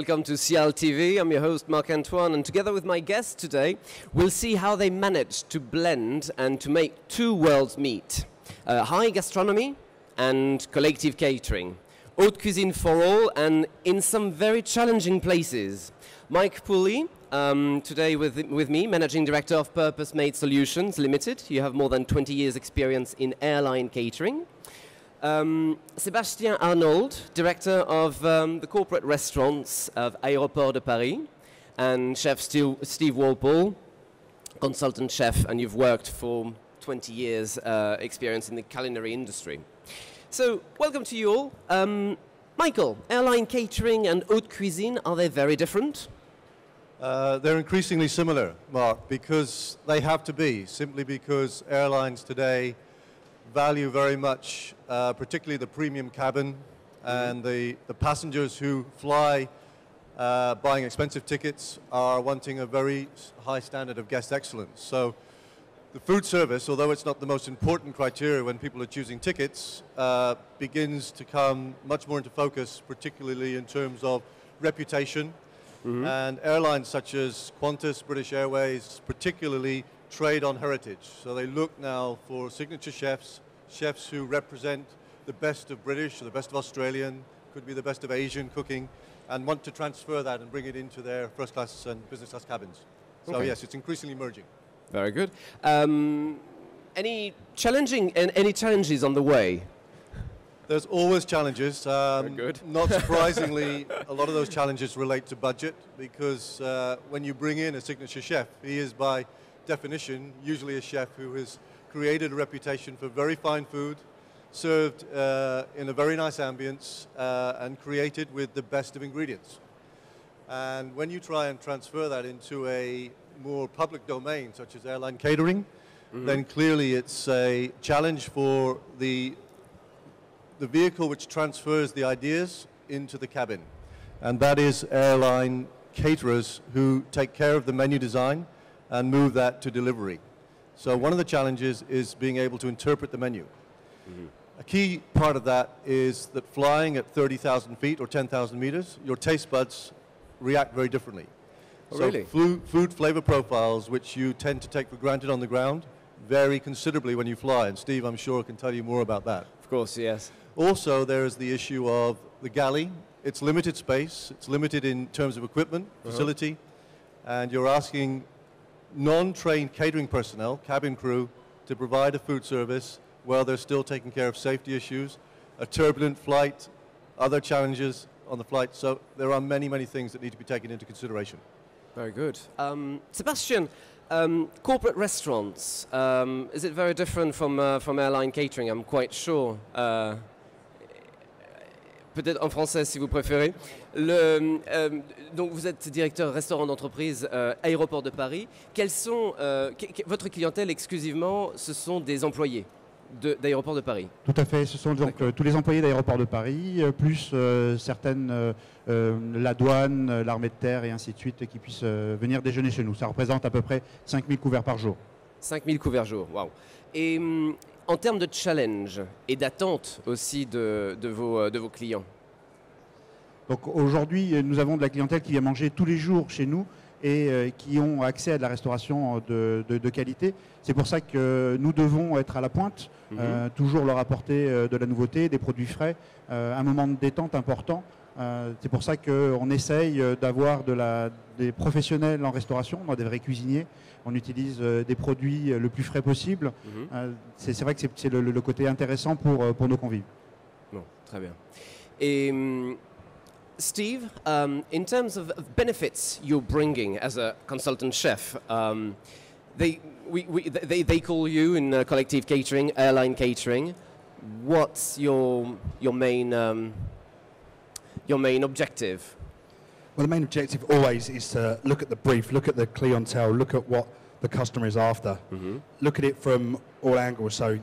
welcome to SIAL TV. I'm your host Marc-Antoine, and together with my guest today, we'll see how they managed to blend and to make two worlds meet. High gastronomy and collective catering. Haute Cuisine for all, and in some very challenging places. Michaël Pooley, today with me, Managing Director of Purpose-Made Solutions Limited. You have more than 20 years experience in airline catering. Sébastien Arnold, Director of the Corporate Restaurants of Aéroport de Paris, and Chef Steve Walpole, Consultant Chef, and you've worked for 20 years experience in the culinary industry. So, welcome to you all. Michael, airline catering and haute cuisine, are they very different? They're increasingly similar, Mark, because they have to be, simply because airlines today value very much, particularly the premium cabin and the passengers who fly buying expensive tickets are wanting a very high standard of guest excellence. So the food service, although it's not the most important criteria when people are choosing tickets, begins to come much more into focus, particularly in terms of reputation. And airlines such as Qantas, British Airways, particularly trade on heritage. So they look now for signature chefs, chefs who represent the best of British, or the best of Australian, could be the best of Asian cooking, and want to transfer that and bring it into their first class and business class cabins. So yes, it's increasingly merging. Very good. Any challenges on the way? There's always challenges. Very good. Not surprisingly, a lot of those challenges relate to budget, because when you bring in a signature chef, he is by definition usually a chef who has created a reputation for very fine food, served in a very nice ambience, and created with the best of ingredients. And when you try and transfer that into a more public domain, such as airline catering, then clearly it's a challenge for the vehicle which transfers the ideas into the cabin. And that is airline caterers who take care of the menu design and move that to delivery. So one of the challenges is being able to interpret the menu. A key part of that is that flying at 30,000 feet or 10,000 meters, your taste buds react very differently. Oh, so really? Food flavor profiles, which you tend to take for granted on the ground, vary considerably when you fly. And Steve, I'm sure, can tell you more about that. Of course, yes. Also, there is the issue of the galley. It's limited space. It's limited in terms of equipment, facility. And you're asking non-trained catering personnel, cabin crew, to provide a food service while they're still taking care of safety issues, a turbulent flight, other challenges on the flight. So there are many, many things that need to be taken into consideration. Very good. Sebastian, corporate restaurants, is it very different from airline catering? I'm quite sure. Peut-être en français si vous préférez. Donc vous êtes directeur restaurant d'entreprise Aéroport de Paris. Quels sont votre clientèle exclusivement? Ce sont des employés d'Aéroport de Paris. Tout à fait. Ce sont donc tous les employés d'Aéroport de Paris, plus certaines la douane, l'armée de terre et ainsi de suite qui puissent venir déjeuner chez nous. Ça représente à peu près 5000 couverts par jour. 5000 couverts jour. Waouh. Et en termes de challenge et d'attente aussi de vos clients. Donc aujourd'hui, nous avons de la clientèle qui vient manger tous les jours chez nous et qui ont accès à de la restauration de qualité. C'est pour ça que nous devons être à la pointe, toujours leur apporter de la nouveauté, des produits frais, un moment de détente important. C'est pour ça qu'on essaye d'avoir des professionnels en restauration, des vrais cuisiniers. On utilise des produits le plus frais possible. C'est vrai que c'est le côté intéressant pour nos convives. Bon, très bien. Et Steve, in terms of benefits you're bringing as a consultant chef, they call you in collective catering, airline catering. What's your main objective? Well, the main objective always is to look at the brief, look at the clientele, look at what the customer is after. Look at it from all angles, so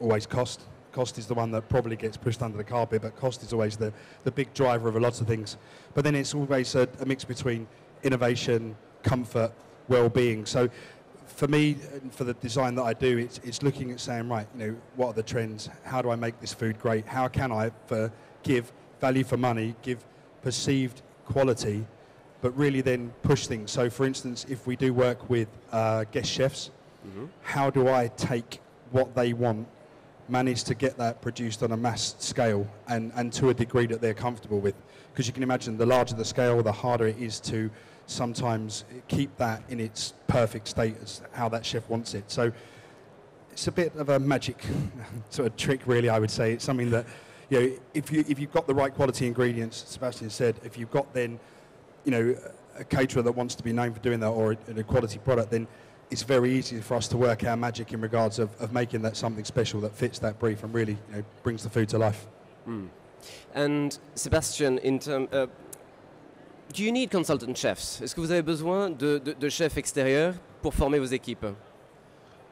always cost. Cost is the one that probably gets pushed under the carpet, but cost is always the big driver of a lot of things. But then it's always a mix between innovation, comfort, well-being. So for me, for the design that I do, it's looking at saying, right, what are the trends? How do I make this food great? How can I give value for money, give perceived quality, but really then push things. So for instance, if we do work with guest chefs, how do I take what they want, manage to get that produced on a mass scale and to a degree that they're comfortable with? Because you can imagine the larger the scale, the harder it is to sometimes keep that in its perfect state as how that chef wants it. So it's a bit of a magic sort of trick, really, I would say. It's something that, you know, if you've got the right quality ingredients, Sebastian said, if you've got then, you know, a caterer that wants to be known for doing that, or a quality product, then it's very easy for us to work our magic in regards of making that something special that fits that brief and really, you know, brings the food to life. And Sebastian, do you need consultant chefs? Est-ce que vous avez besoin de chefs extérieurs pour former vos équipes?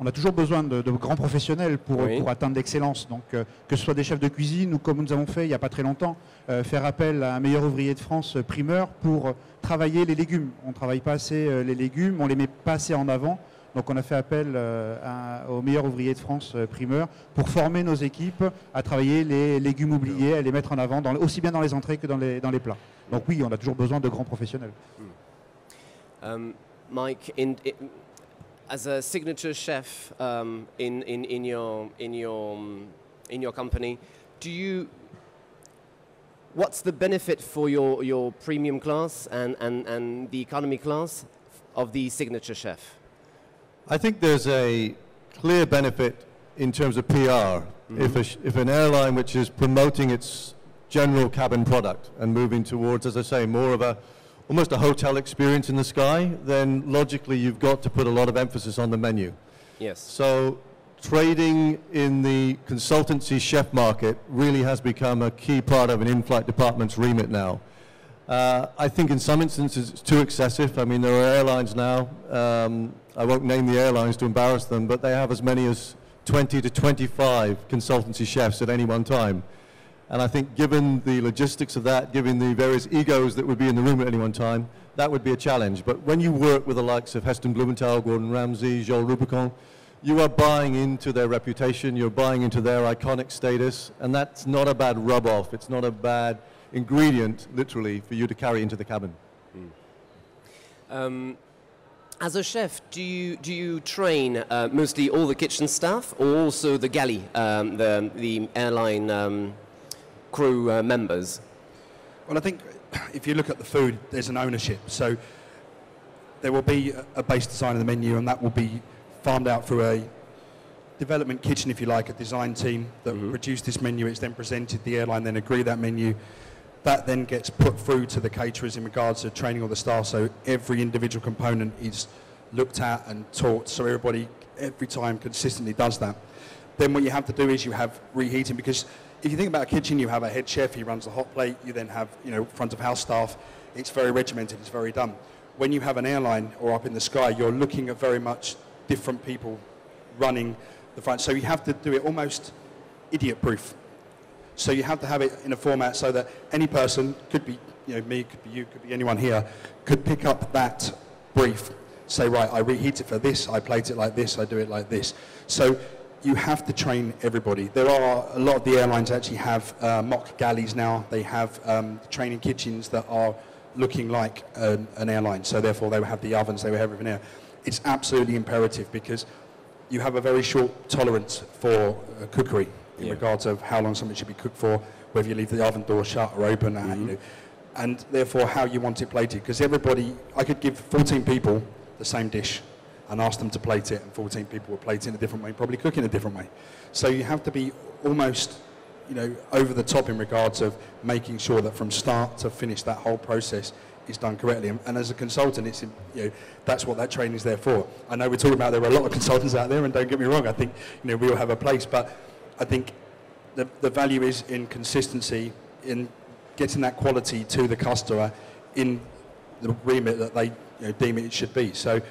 On a toujours besoin de grands professionnels pour atteindre l'excellence. Donc, que ce soit des chefs de cuisine ou comme nous avons fait il n'y a pas très longtemps, faire appel à un meilleur ouvrier de France primeur pour travailler les légumes. On ne travaille pas assez les légumes, on ne les met pas assez en avant. Donc on a fait appel au meilleur ouvrier de France primeur pour former nos équipes à travailler les légumes oubliés, à les mettre en avant, aussi bien dans les entrées que dans les plats. Donc oui, on a toujours besoin de grands professionnels. Mike, as a signature chef in your company, what's the benefit for your premium class and the economy class of the signature chef? I think there's a clear benefit in terms of PR. If an airline which is promoting its general cabin product and moving towards, as I say, more of almost a hotel experience in the sky, then logically you've got to put a lot of emphasis on the menu. Yes. So trading in the consultancy chef market really has become a key part of an in-flight department's remit now. I think in some instances it's too excessive. I mean, there are airlines now, I won't name the airlines to embarrass them, but they have as many as 20 to 25 consultancy chefs at any one time. And I think given the logistics of that, given the various egos that would be in the room at any one time, that would be a challenge. But when you work with the likes of Heston Blumenthal, Gordon Ramsay, Joel Rubicon, you are buying into their reputation, you're buying into their iconic status, and that's not a bad rub-off. It's not a bad ingredient, literally, for you to carry into the cabin. As a chef, do you train mostly all the kitchen staff, or also the galley, the airline crew members? Well, I think if you look at the food, there's an ownership. So there will be a base design of the menu, and that will be farmed out through a development kitchen, if you like, a design team that produce this menu. It's then presented, the airline then agree that menu. That then gets put through to the caterers in regards to training all the staff, so every individual component is looked at and taught, so everybody every time consistently does that. Then what you have to do is you have reheating, because if you think about a kitchen, you have a head chef, he runs the hot plate, you then have, you know, front of house staff. It's very regimented, it's very done. When you have an airline or up in the sky, you're looking at very much different people running the front, so you have to do it almost idiot-proof. So you have to have it in a format so that any person, could be, you know, me, could be you, could be anyone here, could pick up that brief, say, right, I reheat it for this, I plate it like this, I do it like this. So you have to train everybody. There are a lot of the airlines actually have mock galleys now. They have training kitchens that are looking like an airline. So therefore they will have the ovens, they will have everything there. It's absolutely imperative because you have a very short tolerance for cookery in regards of how long something should be cooked for, whether you leave the oven door shut or open, you know, and therefore how you want it plated. Because everybody, I could give 14 people the same dish and ask them to plate it, and 14 people will plate it in a different way, probably cook in a different way. So you have to be almost, you know, over the top in regards of making sure that from start to finish that whole process is done correctly. And as a consultant, it's, you know, that's what that training is there for. I know we're talking about there are a lot of consultants out there, and don't get me wrong, I think, you know, we all have a place, but I think the value is in consistency, in getting that quality to the customer in the remit that they, you know, deem it should be. So,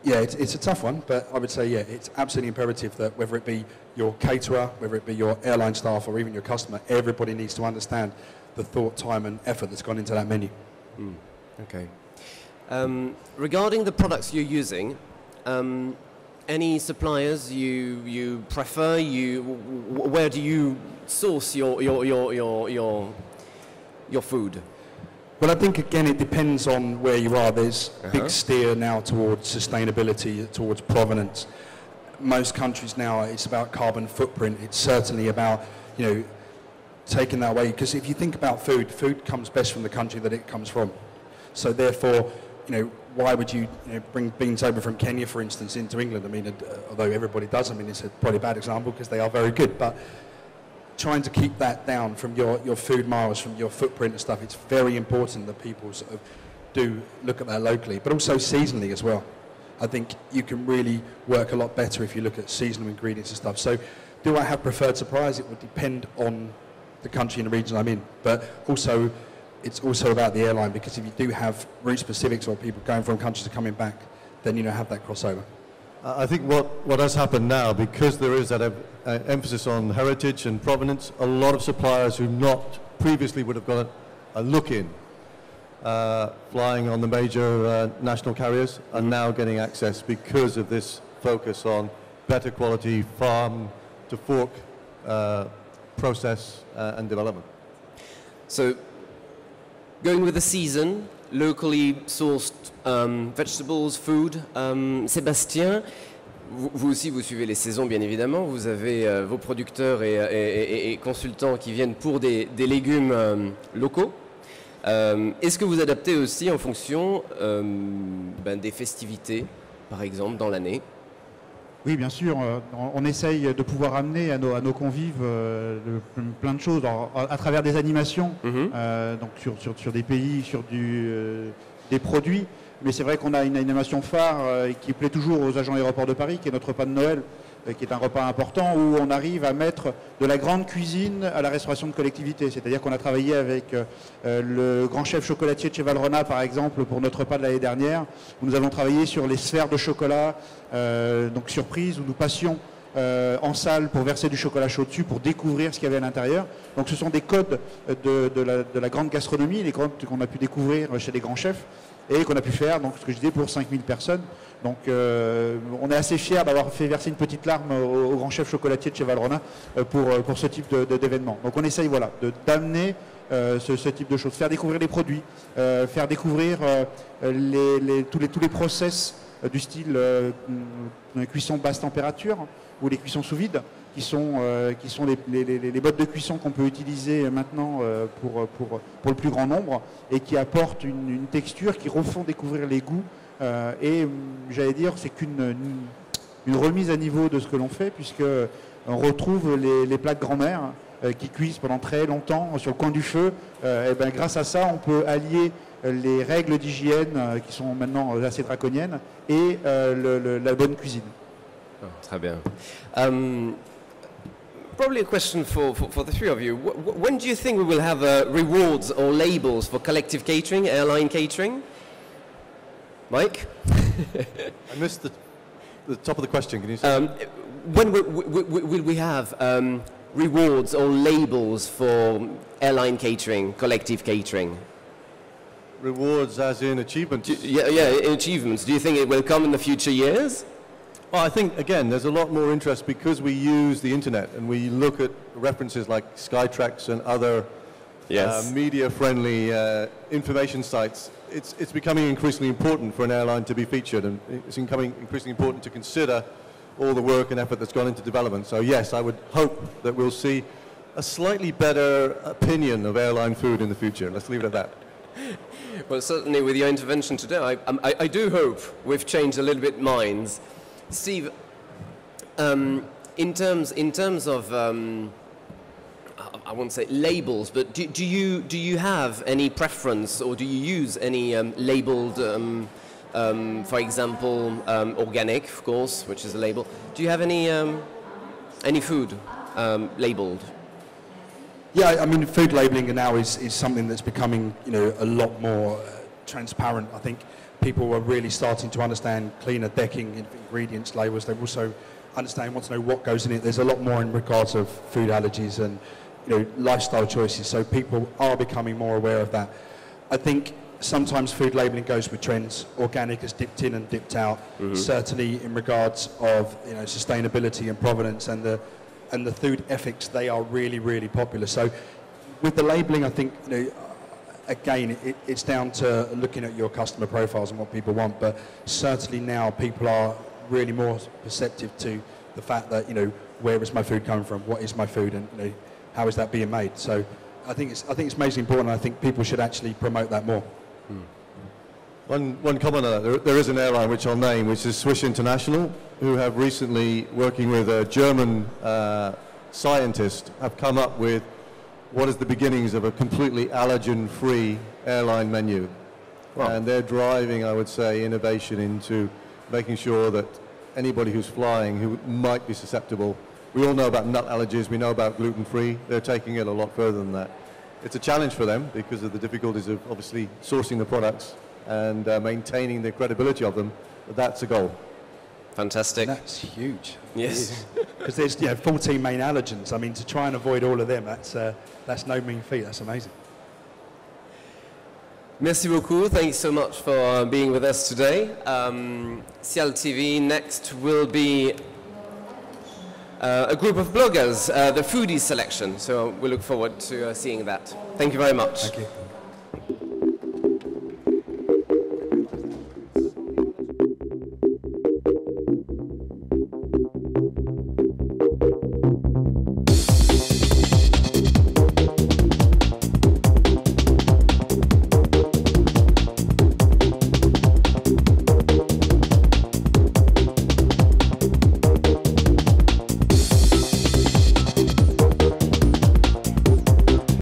yeah, it's a tough one, but I would say, yeah, it's absolutely imperative that whether it be your caterer, whether it be your airline staff, or even your customer, everybody needs to understand the thought, time, and effort that's gone into that menu. Okay. Regarding the products you're using, any suppliers you prefer? Where do you source your food? Well, I think, again, it depends on where you are. There's big steer now towards sustainability, towards provenance. Most countries now, it's about carbon footprint. It's certainly about, you know, taking that away. Because if you think about food, food comes best from the country that it comes from. So therefore, you know, why would you, bring beans over from Kenya, for instance, into England? I mean, although everybody does, I mean, it's a probably bad example because they are very good. But trying to keep that down from your food miles, from your footprint and stuff, it's very important that people sort of do look at that locally, but also seasonally as well. I think you can really work a lot better if you look at seasonal ingredients and stuff. So do I have preferred suppliers? It would depend on the country and the region I'm in, but also it's also about the airline, because if you do have route specifics or people going from countries are coming back, then have that crossover. I think what has happened now, because there is that emphasis on heritage and provenance, a lot of suppliers who not previously would have got a look in, flying on the major national carriers, are now getting access because of this focus on better quality farm to fork process and development. So, going with the season, locally sourced vegetables, food. Sébastien, vous aussi vous suivez les saisons bien évidemment, vous avez vos producteurs et consultants qui viennent pour des légumes locaux. Est-ce que vous adaptez aussi en fonction des festivités, par exemple, dans l'année? Oui, bien sûr. On essaye de pouvoir amener à nos convives plein de choses à travers des animations, donc sur des pays, sur des produits. Mais c'est vrai qu'on a une animation phare qui plaît toujours aux agents aéroports de Paris, qui est notre repas de Noël, qui est un repas important où on arrive à mettre de la grande cuisine à la restauration de collectivité. C'est-à-dire qu'on a travaillé avec le grand chef chocolatier de chez Valrhona, par exemple, pour notre repas de l'année dernière, où nous avons travaillé sur les sphères de chocolat, donc surprise, où nous passions en salle pour verser du chocolat chaud dessus, pour découvrir ce qu'il y avait à l'intérieur. Donc ce sont des codes de la grande gastronomie, les codes qu'on a pu découvrir chez les grands chefs et qu'on a pu faire, donc ce que je disais, pour 5000 personnes. Donc on est assez fiers d'avoir fait verser une petite larme au grand chef chocolatier de chez Valrhona pour ce type d'événement. Donc on essaye d'amener ce type de choses, faire découvrir les produits, faire découvrir tous les process du style cuisson basse température ou les cuissons sous vide, qui sont les modes de cuisson qu'on peut utiliser maintenant pour le plus grand nombre et qui apportent une texture, qui refont découvrir les goûts. Et j'allais dire, c'est qu'une remise à niveau de ce que l'on fait, puisqu'on retrouve les plats de grand-mère qui cuisent pendant très longtemps sur le coin du feu. Et ben, grâce à ça, on peut allier les règles d'hygiène qui sont maintenant assez draconiennes et la bonne cuisine. Oh, très bien. Probably a question for the three of you. When do you think we will have rewards or labels for collective catering, airline catering? Mike? I missed the top of the question. Can you say? When will we have rewards or labels for airline catering, collective catering? Rewards as in achievements? Yeah, achievements. Do you think it will come in the future years? Well, I think, again, there's a lot more interest because we use the internet and we look at references like Skytrax and other media-friendly information sites. It's becoming increasingly important for an airline to be featured, and it's becoming increasingly important to consider all the work and effort that's gone into development. So yes, I would hope that we'll see a slightly better opinion of airline food in the future. Let's leave it at that. Well, certainly with your intervention today, I do hope we've changed a little bit minds. Steve, in terms of I won't say labels, but do you have any preference, or do you use any labeled, for example, organic, of course, which is a label? Do you have any food labeled? Yeah, I mean, food labelling now is something that's becoming, a lot more transparent. I think people are really starting to understand cleaner decking, ingredients labels. They also want to know what goes in it. There's a lot more in regards of food allergies and lifestyle choices. So people are becoming more aware of that. I think sometimes food labelling goes with trends. Organic has dipped in and dipped out. Certainly in regards of sustainability and provenance and the food ethics, they are really, really popular. So with the labelling, I think again, it's down to looking at your customer profiles and what people want, but certainly now people are really more perceptive to the fact that, you know, where is my food coming from, what is my food, and, you know, how is that being made. So I think it's majorly important. I think people should actually promote that more. One comment on that, there is an airline which I'll name, which is Swiss International, who have recently, working with a German scientist, have come up with what is the beginnings of a completely allergen-free airline menu. Wow. And they're driving, I would say, innovation into making sure that anybody who's flying who might be susceptible, we all know about nut allergies, we know about gluten-free, they're taking it a lot further than that. It's a challenge for them because of the difficulties of obviously sourcing the products and maintaining the credibility of them, but that's a goal. Fantastic. That's huge. Yes. Because there's 14 main allergens. I mean, to try and avoid all of them, that's no mean feat. That's amazing. Merci beaucoup. Thank you so much for being with us today. SIAL TV next will be a group of bloggers, the foodie selection. So we look forward to seeing that. Thank you very much. Thank you.